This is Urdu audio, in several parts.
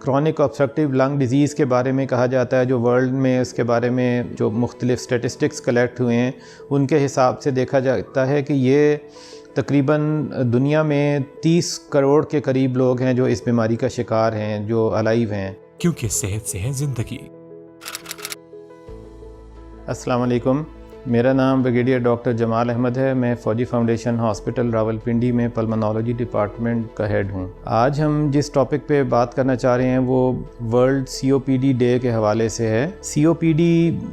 کرونک obstructive لنگ ڈیزیز کے بارے میں کہا جاتا ہے، جو ورلڈ میں اس کے بارے میں جو مختلف اسٹیٹسٹکس کلیکٹ ہوئے ہیں ان کے حساب سے دیکھا جاتا ہے کہ یہ تقریباً دنیا میں 30 کروڑ کے قریب لوگ ہیں جو اس بیماری کا شکار ہیں، جو الائیو ہیں، کیونکہ صحت سے ہے زندگی۔ السلام علیکم، میرا نام بریگیڈیئر ڈاکٹر جمال احمد ہے۔ میں فوجی فاؤنڈیشن ہاسپٹل راولپنڈی میں پلمونالوجی ڈپارٹمنٹ کا ہیڈ ہوں۔ آج ہم جس ٹاپک پہ بات کرنا چاہ رہے ہیں وہ ورلڈ COPD ڈے کے حوالے سے ہے۔ COPD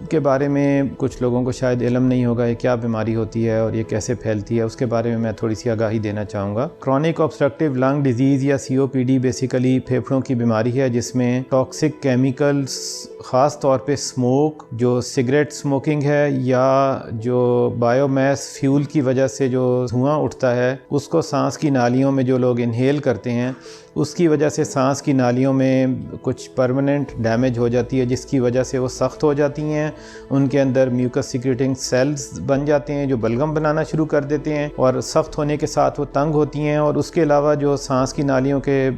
کے بارے میں کچھ لوگوں کو شاید علم نہیں ہوگا یہ کیا بیماری ہوتی ہے اور یہ کیسے پھیلتی ہے، اس کے بارے میں تھوڑی سی آگاہی دینا چاہوں گا۔ کرونک obstructive لنگ ڈیزیز یا COPD بیسیکلی پھیپھڑوں کی بیماری ہے جس میں ٹاکسک کیمیکلز، خاص طور پہ اسموک، جو سگریٹ اسموکنگ ہے یا جو بایو میس فیول کی وجہ سے جو دھواں اٹھتا ہے اس کو سانس کی نالیوں میں جو لوگ انہیل کرتے ہیں اس کی وجہ سے سانس کی نالیوں میں کچھ پرماننٹ ڈیمیج ہو جاتی ہے، جس کی وجہ سے وہ سخت ہو جاتی ہیں، ان کے اندر میوکس سیکریٹنگ سیلز بن جاتے ہیں جو بلغم بنانا شروع کر دیتے ہیں اور سخت ہونے کے ساتھ وہ تنگ ہوتی ہیں، اور اس کے علاوہ جو سانس کی نالیوں کے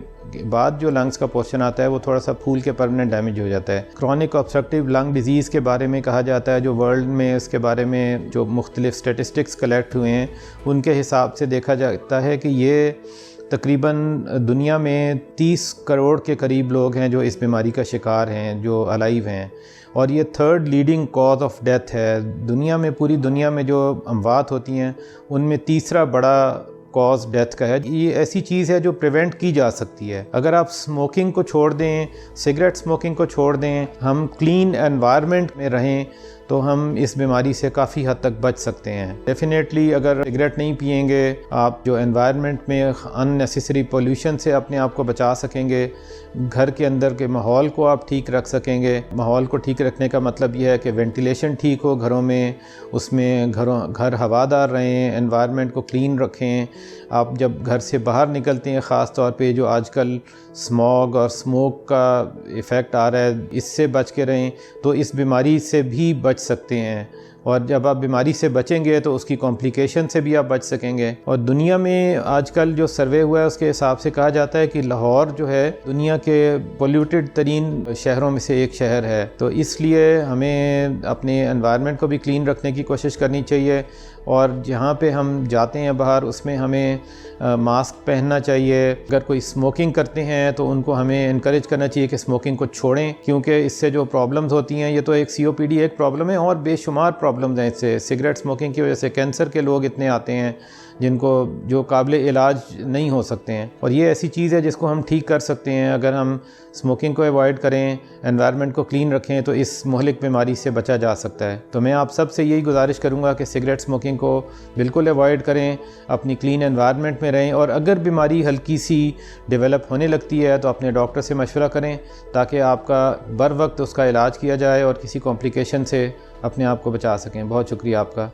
بعد جو لنگز کا پورشن آتا ہے وہ تھوڑا سا پھول کے پرماننٹ ڈیمیج ہو جاتا ہے۔ کرونک obstructive لنگ ڈیزیز کے بارے میں کہا جاتا ہے، جو ورلڈ میں اس کے بارے میں جو مختلف اسٹیٹسٹکس کلیکٹ ہوئے ہیں ان کے حساب سے دیکھا جاتا ہے کہ یہ تقریباً دنیا میں 30 کروڑ کے قریب لوگ ہیں جو اس بیماری کا شکار ہیں، جو الائیو ہیں، اور یہ 3rd leading cause of death ہے۔ دنیا میں، پوری دنیا میں جو اموات ہوتی ہیں ان میں تیسرا بڑا کاز ڈیتھ کا ہے۔ یہ ایسی چیز ہے جو پریونٹ کی جا سکتی ہے اگر آپ سموکنگ کو چھوڑ دیں، سگریٹ سموکنگ کو چھوڑ دیں، ہم کلین انوائرمنٹ میں رہیں تو ہم اس بیماری سے کافی حد تک بچ سکتے ہیں۔ ڈیفینیٹلی اگر سگریٹ نہیں پئیں گے، آپ جو انوائرمنٹ میں ان نیسیسری پولیوشن سے اپنے آپ کو بچا سکیں گے، گھر کے اندر کے ماحول کو آپ ٹھیک رکھ سکیں گے۔ ماحول کو ٹھیک رکھنے کا مطلب یہ ہے کہ وینٹیلیشن ٹھیک ہو گھروں میں، اس میں گھر ہوادار رہیں، انوائرمنٹ کو کلین رکھیں۔ آپ جب گھر سے باہر نکلتے ہیں، خاص طور پہ جو آج کل اسموگ اور اسموک کا ایفیکٹ آ رہا ہے، اس سے بچ کے رہیں تو اس بیماری سے بھی بچ سکتے ہیں، اور جب آپ بیماری سے بچیں گے تو اس کی کمپلیکیشن سے بھی آپ بچ سکیں گے۔ اور دنیا میں آج کل جو سروے ہوا ہے اس کے حساب سے کہا جاتا ہے کہ لاہور جو ہے دنیا کے پولیوٹڈ ترین شہروں میں سے ایک شہر ہے، تو اس لیے ہمیں اپنے انوائرمنٹ کو بھی کلین رکھنے کی کوشش کرنی چاہیے، اور جہاں پہ ہم جاتے ہیں باہر اس میں ہمیں ماسک پہننا چاہیے۔ اگر کوئی اسموکنگ کرتے ہیں تو ان کو ہمیں انکریج کرنا چاہیے کہ اسموکنگ کو چھوڑیں، کیونکہ اس سے جو پرابلمز ہوتی ہیں، یہ تو ایک COPD ایک پرابلم ہے اور بے شمار پرابلمز ہیں اس سے۔ سگریٹ اسموکنگ کی وجہ سے کینسر کے لوگ اتنے آتے ہیں جن کو جو قابل علاج نہیں ہو سکتے ہیں، اور یہ ایسی چیز ہے جس کو ہم ٹھیک کر سکتے ہیں اگر ہم اسموکنگ کو ایوائڈ کریں، انوائرمنٹ کو کلین رکھیں تو اس مہلک بیماری سے بچا جا سکتا ہے۔ تو میں آپ سب سے یہی گزارش کروں گا کہ سگریٹ اسموکنگ کو بالکل ایوائڈ کریں، اپنی کلین انوائرمنٹ میں رہیں، اور اگر بیماری ہلکی سی ڈیولپ ہونے لگتی ہے تو اپنے ڈاکٹر سے مشورہ کریں تاکہ آپ کا بر وقت اس کا علاج کیا جائے اور کسی کمپلیکیشن سے اپنے آپ کو بچا سکیں۔ بہت شکریہ آپ کا۔